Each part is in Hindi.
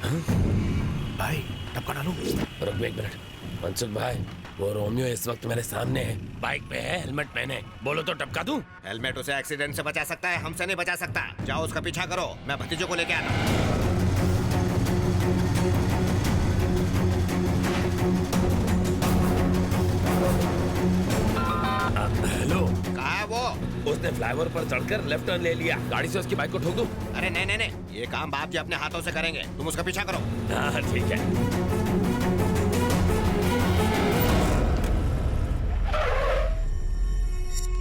भाई टपका डालू। रुक एक मिनट। मनसुख भाई, वो रोमियो इस वक्त मेरे सामने है, बाइक पे है, हेलमेट पहने। बोलो तो टपका दूं? हेलमेट उसे एक्सीडेंट से बचा सकता है, हमसे नहीं बचा सकता। जाओ उसका पीछा करो, मैं भतीजे को लेके आता हूँ। हेलो। कहाँ है वो? उसने फ्लाईओवर पर चढ़कर लेफ्ट टर्न ले लिया। गाड़ी से उसकी बाइक को ठोक दूं? अरे नहीं नहीं नहीं, ये काम बाप जी अपने हाथों से करेंगे, तुम उसका पीछा करो। हाँ ठीक है।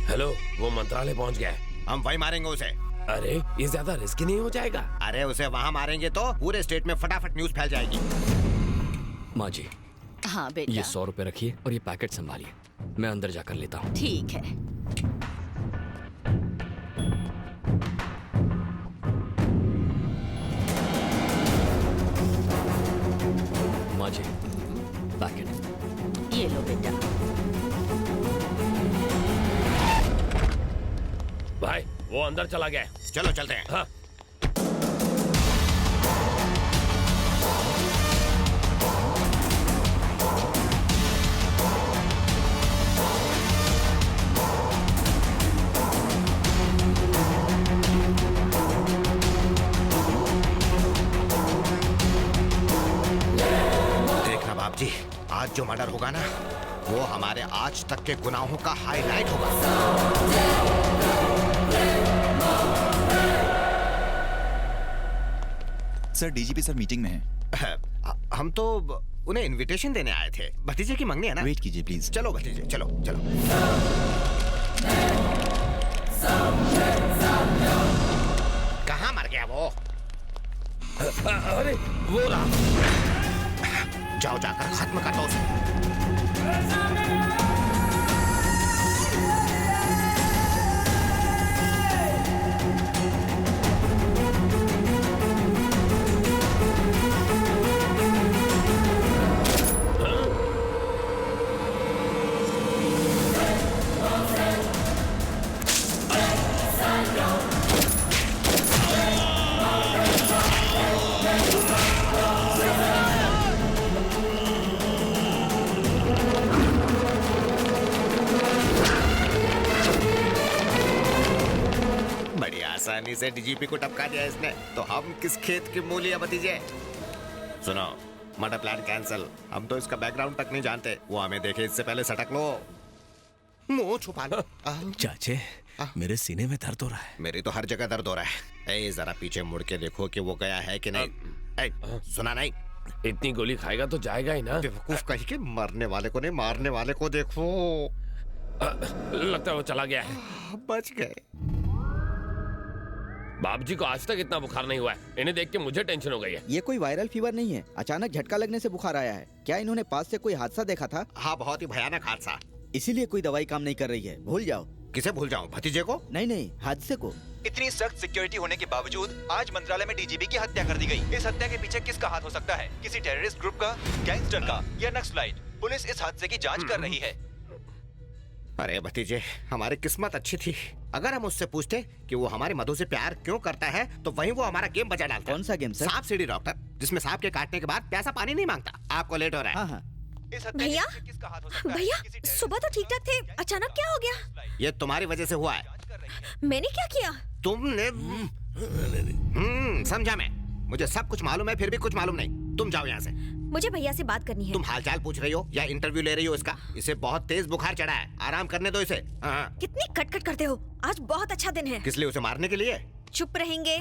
हेलो, वो मंत्रालय पहुंच गया है। हम वही मारेंगे उसे। अरे ये ज्यादा रिस्की नहीं हो जाएगा? अरे उसे वहाँ मारेंगे तो पूरे स्टेट में फटाफट न्यूज फैल जाएगी। माँ जी, हाँ बेटा, ये 100 रुपए रखिए और ये पैकेट संभालिए, मैं अंदर जाकर लेता हूँ। ठीक है। माँ जी, पैकेट। ये लो बेटा। भाई वो अंदर चला गया है। चलो चलते हैं। हाँ। देखना बाप जी, आज जो मर्डर होगा ना, वो हमारे आज तक के गुनाहों का हाईलाइट होगा। सर, डीजीपी सर मीटिंग में हैं। हम तो उन्हें इनविटेशन देने आए थे। भतीजे की मंगनी है ना। वेट कीजिए प्लीज। चलो भतीजे, चलो चलो। कहाँ मर गया वो? अरे वो रहा। जाओ जाकर खत्म कर दो उसे। बड़ी आसानी से डीजीपी को टपका दिया इसने, तो हम किस खेत की मूली है भतीजे? सुनो, मर्डर प्लान कैंसिल। हम तो इसका बैकग्राउंड तक नहीं जानते, वो हमें देखे इससे पहले सटक लो। मुंह छुपा लो। चाचे, मेरे सीने में दर्द हो रहा है। मेरी तो हर जगह दर्द हो रहा है। ए, जरा पीछे मुड़ के देखो कि वो गया है कि नहीं। ए, सुना नहीं? इतनी गोली खाएगा तो जाएगा ही ना। बेवकूफ कहीं के, मरने वाले को नहीं, मारने वाले को देखो। लगता है वो चला गया है। बच गए। बाप जी को आज तक इतना बुखार नहीं हुआ है। इन्हें देख के मुझे टेंशन हो गई है। ये कोई वायरल फीवर नहीं है, अचानक झटका लगने से बुखार आया है। क्या इन्होंने पास से कोई हादसा देखा था? हाँ, बहुत ही भयानक हादसा। इसीलिए कोई दवाई काम नहीं कर रही है। भूल जाओ। किसे भूल जाऊं? भतीजे को? नहीं नहीं, हादसे को। इतनी सख्त सिक्योरिटी होने के बावजूद आज मंत्रालय में डीजीपी की हत्या कर दी गई। इस हत्या के पीछे किसका हाथ हो सकता है? किसी टेररिस्ट ग्रुप का, गैंगस्टर का या नक्सलाइट? पुलिस इस हादसे की जांच कर रही है। अरे भतीजे, हमारी किस्मत अच्छी थी। अगर हम उससे पूछते कि वो हमारे मधु से प्यार क्यों करता है, तो वहीं वो हमारा गेम बजा डालता। कौन सा गेम सर? सांप सीढ़ी डॉक्टर, जिसमें सांप के काटने के बाद प्यासा पानी नहीं मांगता। आपको लेट हो रहा है। हाँ हाँ। इस हत्या भैया, के पीछे किसका हाथ हो सकता है? भैया, किसी terrorist सुबह तो ठीक ठाक थे, अचानक क्या हो गया? ये तुम्हारी वजह से हुआ है। मैंने क्या किया? तुमने समझा मैं। मुझे सब कुछ मालूम है, फिर भी कुछ मालूम नहीं। तुम जाओ यहाँ से। मुझे भैया से बात करनी है। तुम हालचाल पूछ रही हो या इंटरव्यू ले रही हो इसका? इसे बहुत तेज बुखार चढ़ा है, आराम करने दो इसे। हाँ। कितनी कटकट करते हो। आज बहुत अच्छा दिन है। किस लिए? उसे मारने के लिए? चुप रहेंगे?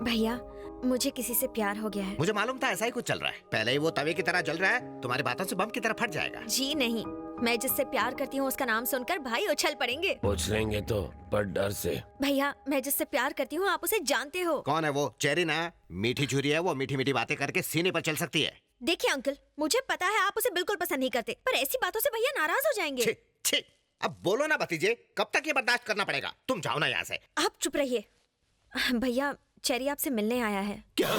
भैया, मुझे किसी से प्यार हो गया है। मुझे मालूम था ऐसा ही कुछ चल रहा है। पहले ही वो तवे की तरह जल रहा है, तुम्हारी बातों से बम की तरह फट जाएगा। जी नहीं, मैं जिससे प्यार करती हूँ उसका नाम सुनकर भाई उछल पड़ेंगे। पूछ लेंगे तो, पर डर से। भैया, मैं जिससे प्यार करती हूँ आप उसे जानते हो। कौन है वो? चेरी ना? मीठी छुरी है वो, मीठी मीठी बातें करके सीने पर चल सकती है। देखिए अंकल, मुझे पता है आप उसे बिल्कुल पसंद नहीं करते, पर ऐसी बातों से भैया नाराज हो जाएंगे। छी, छी, अब बोलो ना भतीजे, कब तक ये बर्दाश्त करना पड़ेगा? तुम जाओ ना यहाँ से। आप चुप रहिए। भैया, चेरी आपसे मिलने आया है। क्या?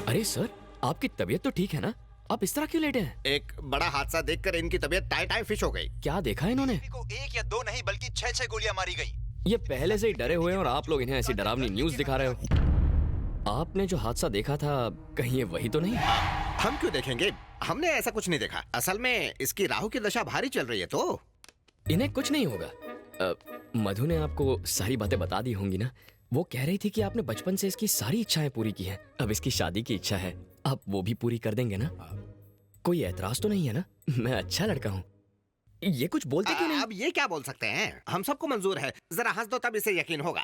अरे सर, आपकी तबीयत तो ठीक है ना? आप इस तरह क्यों लेटे हैं? एक बड़ा हादसा देखकर इनकी तबीयत टाई टाई फिश हो गई। क्या देखा इन्होंने? को 1 या 2 नहीं बल्कि 6 गोलियां मारी गई। ये पहले से ही डरे हुए हैं और आप लोग इन्हें ऐसी डरावनी न्यूज़ दिखा रहे हो। आपने जो हादसा देखा था कहीं ये वही तो नहीं? हम क्यों देखेंगे, हमने ऐसा कुछ नहीं देखा। असल में इसकी राहु की दशा भारी चल रही है तो इन्हें कुछ नहीं होगा। मधु ने आपको सारी बातें बता दी होंगी ना? वो कह रही थी कि आपने बचपन से इसकी सारी इच्छाएं पूरी की हैं। अब इसकी शादी की इच्छा है, आप वो भी पूरी कर देंगे ना? कोई ऐतराज तो नहीं है ना? मैं अच्छा लड़का हूँ। ये कुछ बोलते क्यों नहीं? अब ये क्या बोल सकते हैं, हम सबको मंजूर है। जरा हंस दो तब इसे यकीन होगा।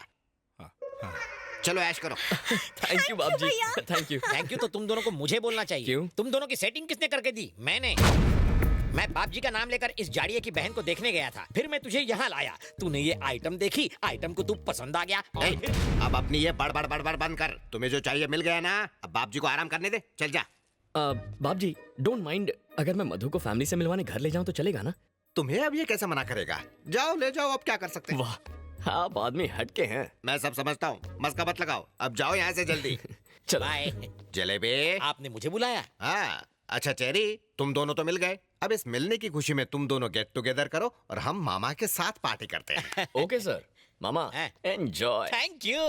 चलो ऐश करो। थैंक यू बाप जी, थैंक यू। थैंक यू तो तुम दोनों को मुझे बोलना चाहिए। क्यों? तुम दोनों की सेटिंग किसने करके दी? मैंने। मैं बाप जी का नाम लेकर इस जाड़िये की बहन को देखने गया था, फिर मैं तुझे यहाँ लाया। तूने ये आइटम देखी, आइटम को तू पसंद आ गया और फिर... अब अपनी ये बड़ बंद कर। तुम्हें जो चाहिए मिल गया ना, अब बाप जी को आराम करने दे, चल जा। बाप जी डोंट माइंड, अगर मैं मधु को फैमिली से मिलवाने घर ले जाऊं तो चलेगा ना? तुम्हें अब ये कैसे मना करेगा? जाओ ले जाओ, अब क्या कर सकते हैं। वाह, आप आदमी हटके हैं। मैं सब समझता हूँ, मस्का मत लगाओ। अब जाओ यहाँ से जल्दी। चलो। बाय। जलेबी। आपने मुझे बुलाया? हाँ अच्छा चेरी, तुम दोनों तो मिल गए। अब इस मिलने की खुशी में तुम दोनों गेट टुगेदर करो और हम मामा के साथ पार्टी करते हैं। Okay sir. मामा एंजॉय। Thank you.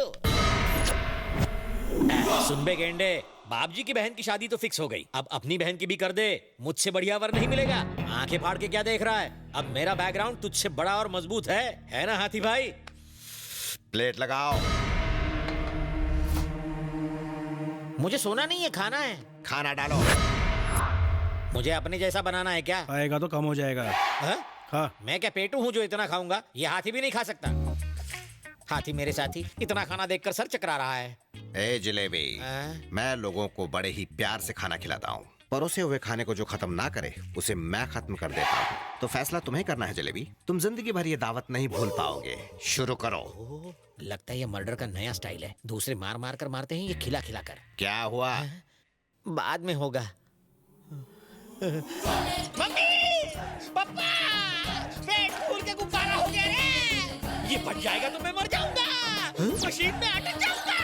सुन बे गेंडे, बाप जी की बहन की शादी तो फिक्स हो गई, अब अपनी बहन की भी कर दे। मुझसे बढ़िया वर नहीं मिलेगा। आंखें फाड़ के क्या देख रहा है? अब मेरा बैकग्राउंड तुझसे बड़ा और मजबूत है ना हाथी भाई? प्लेट लगाओ। मुझे सोना नहीं है, खाना है। खाना डालो। मुझे अपने जैसा बनाना है क्या? आएगा तो कम हो जाएगा। हाँ? हाँ। मैं क्या पेटू हूँ जो इतना खाऊंगा? ये हाथी भी नहीं खा सकता। हाथी मेरे साथी इतना खाना देखकर सर चकरा रहा है। ए जलेबी, मैं लोगों को बड़े ही प्यार से खाना खिलाता हूँ। परोसे हुए खाने को जो खत्म ना करे उसे मैं खत्म कर देता हूँ। तो फैसला तुम्हें करना है जलेबी। तुम जिंदगी भर ये दावत नहीं भूल पाओगे। शुरू करो। लगता है ये मर्डर का नया स्टाइल है। दूसरे मार मार कर मारते हैं, ये खिला खिला कर। क्या हुआ? बाद में होगा। मम्मी, पापा, पेट फूल के गुब्बारा हो गया रे। ये फट जाएगा तो मैं मर जाऊंगा। मशीन में अटक जाऊंगा।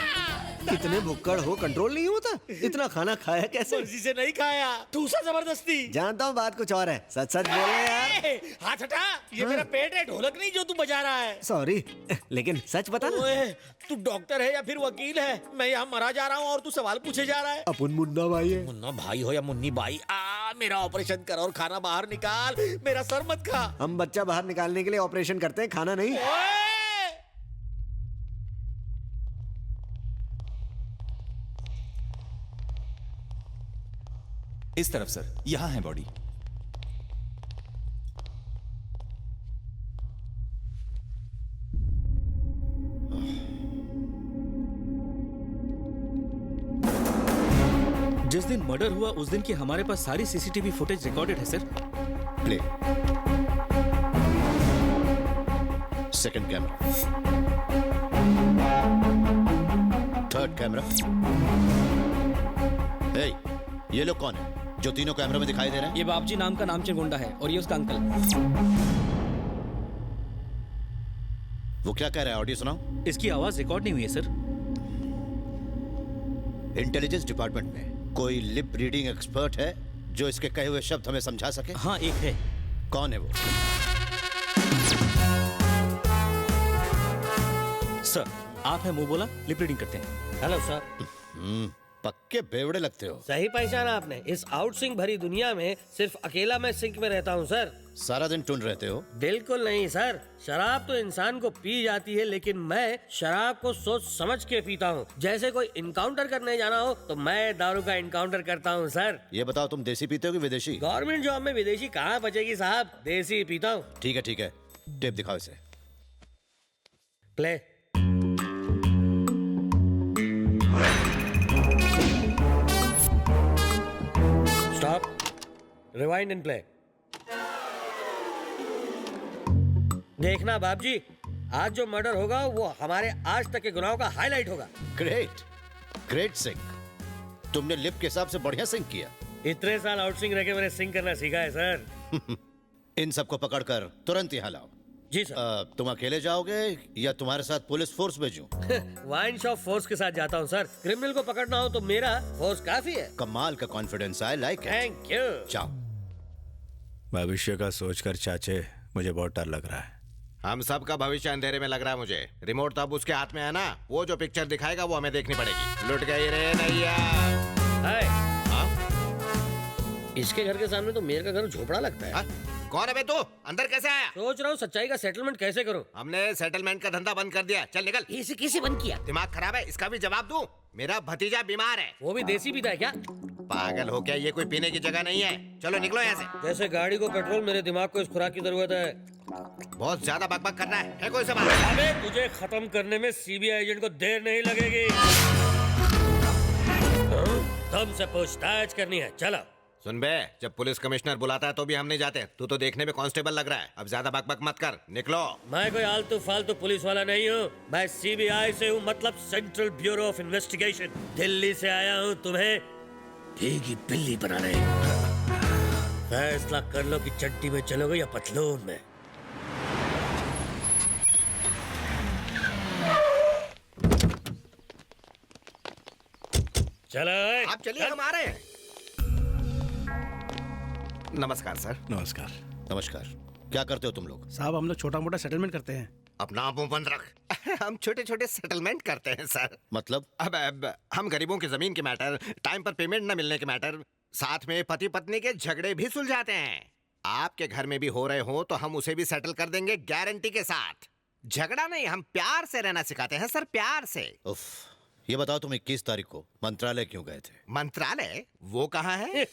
इतने भुक्कड़ हो, कंट्रोल नहीं होता? इतना खाना खाया कैसे? मर्जी से नहीं खाया, दूसरा जबरदस्ती। जानता हूँ बात कुछ और है, सच सच बोले यार। हाथ हटा, ये मेरा पेट है, ढोलक नहीं जो तू बजा रहा है। सॉरी, लेकिन सच बता ना। ओए, तू डॉक्टर है या फिर वकील है? मैं यहाँ मरा जा रहा हूँ और तू सवाल पूछे जा रहा है। अपन मुन्ना भाई है। मुन्ना भाई हो या मुन्नी बाई, मेरा ऑपरेशन कर और खाना बाहर निकाल। मेरा सर मत खा। हम बच्चा बाहर निकालने के लिए ऑपरेशन करते हैं, खाना नहीं। इस तरफ सर, यहां है बॉडी। जिस दिन मर्डर हुआ उस दिन की हमारे पास सारी सीसीटीवी फुटेज रिकॉर्डेड है sir. Play. Second camera, third camera. Hey, ये लोग कौन है जो तीनों कैमरे में दिखाई दे रहे हैं? ये बाबजी नाम का नामचीन गुंडा है और ये उसका अंकल। वो क्या कह रहा है? ऑडियो सुनाओ। इसकी आवाज रिकॉर्ड नहीं हुई है सर। इंटेलिजेंस डिपार्टमेंट में कोई लिप रीडिंग एक्सपर्ट है जो इसके कहे हुए शब्द हमें समझा सके? हाँ, एक है। कौन है वो? सर, आप है मुंह बोला, लिप रीडिंग करते हैं। Hello sir. पक्के बेवड़े लगते हो। सही पहचाना आपने। इस आउटसिंग भरी दुनिया में सिर्फ अकेला मैं सिंक में रहता हूँ सर। सारा दिन टून रहते हो? बिल्कुल नहीं सर, शराब तो इंसान को पी जाती है, लेकिन मैं शराब को सोच समझ के पीता हूँ। जैसे कोई इनकाउंटर करने जाना हो तो मैं दारू का इनकाउंटर करता हूँ सर। ये बताओ, तुम देसी पीते हो कि विदेशी? गवर्नमेंट जॉब में विदेशी कहाँ बचेगी साहब, देसी पीता हूँ। ठीक है, टेप दिखाओ इसे। Play. Stop, rewind and play. देखना बाप जी, आज जो मर्डर होगा वो हमारे आज तक के गुनाहों का हाईलाइट होगा। Great sink. तुमने लिप के हिसाब से बढ़िया सिंक किया। इतने साल आउटसिंग रह के मैंने सिंक करना सीखा है सर। इन सबको पकड़कर तुरंत यहाँ लाओ। जी सर। तुम अकेले जाओगे या तुम्हारे साथ पुलिस फोर्स भेजूं? वाइन शॉप फोर्स के साथ जाता हूँ सर। क्रिमिनल को पकड़ना हो तो मेरा फोर्स काफी है। कमाल का confidence, I like it. Thank you. जाओ। भविष्य का सोचकर चाचे मुझे बहुत डर लग रहा है। हम सब का भविष्य अंधेरे में लग रहा है मुझे। रिमोट तो अब उसके हाथ में है ना, वो जो पिक्चर दिखाएगा वो हमें देखनी पड़ेगी। लुट गई रे नैया। हाय। हाँ? इसके घर के सामने तो मेरे का घर झोपड़ा लगता है। हाँ? कौन है बे तू? अंदर कैसे आया? सोच रहा हूँ सच्चाई का सेटलमेंट कैसे करूँ। हमने सेटलमेंट का धंधा बंद कर दिया। चल निकल। इसे किसे बंद किया? दिमाग खराब है, इसका भी जवाब दूं? मेरा भतीजा बीमार है। वो भी देसी पीता है क्या? पागल हो क्या? ये कोई पीने की जगह नहीं है। चलो निकलो यहाँ से। जैसे गाड़ी को पेट्रोल, मेरे दिमाग को इस खुराक की जरूरत है। बहुत ज्यादा बकबक करना है कोई सवाल? अबे तुझे खत्म करने में सीबीआई एजेंट को देर नहीं लगेगी। तुमसे पूछताछ करनी है, चलो। सुन बे, जब पुलिस कमिश्नर बुलाता है तो भी हम नहीं जाते। तू तो देखने में कांस्टेबल लग रहा है। अब ज्यादा बकबक मत कर, निकलो। मैं कोई आलतू फालतू पुलिस वाला नहीं हूँ। मैं सीबीआई से हूँ, मतलब central bureau of investigation. Delhi से आया हूँ तुम्हें भीगी बिल्ली बनाने। फैसला कर लो कि चड्डी में चलोगे या पतलून में। चलो आप चलिए, हम आ रहे हैं। नमस्कार सर। नमस्कार। नमस्कार। क्या करते हो तुम लोग? साहब हम लोग छोटा मोटा सेटलमेंट करते हैं। अपना मुंह बंद रख। हम छोटे छोटे सेटलमेंट करते हैं सर। मतलब? अब हम गरीबों की जमीन के मैटर, टाइम पर पेमेंट न मिलने के मैटर, साथ में पति पत्नी के झगड़े भी सुलझाते हैं। आपके घर में भी हो रहे हो तो हम उसे भी सेटल कर देंगे, गारंटी के साथ। झगड़ा नहीं, हम प्यार से रहना सिखाते हैं सर, प्यार से। उफ, ये बताओ तुम 21 तारीख को मंत्रालय क्यों गए थे? मंत्रालय? वो कहाँ है?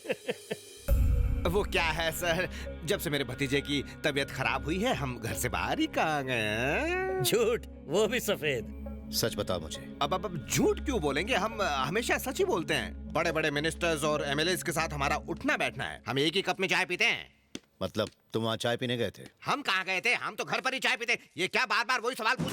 वो क्या है सर, जब से मेरे भतीजे की तबीयत खराब हुई है हम घर से बाहर ही कहाँ गए। झूठ, वो भी सफेद। सच बताओ मुझे। अब झूठ क्यों बोलेंगे? हम हमेशा सच ही बोलते हैं। बड़े बड़े मिनिस्टर्स और एमएलए के साथ हमारा उठना बैठना है। हम एक ही कप में चाय पीते हैं। मतलब तुम वहाँ चाय पीने गए थे? हम कहाँ गए थे? हम तो घर पर ही चाय पीते। ये क्या बार बार वही सवाल पूछ?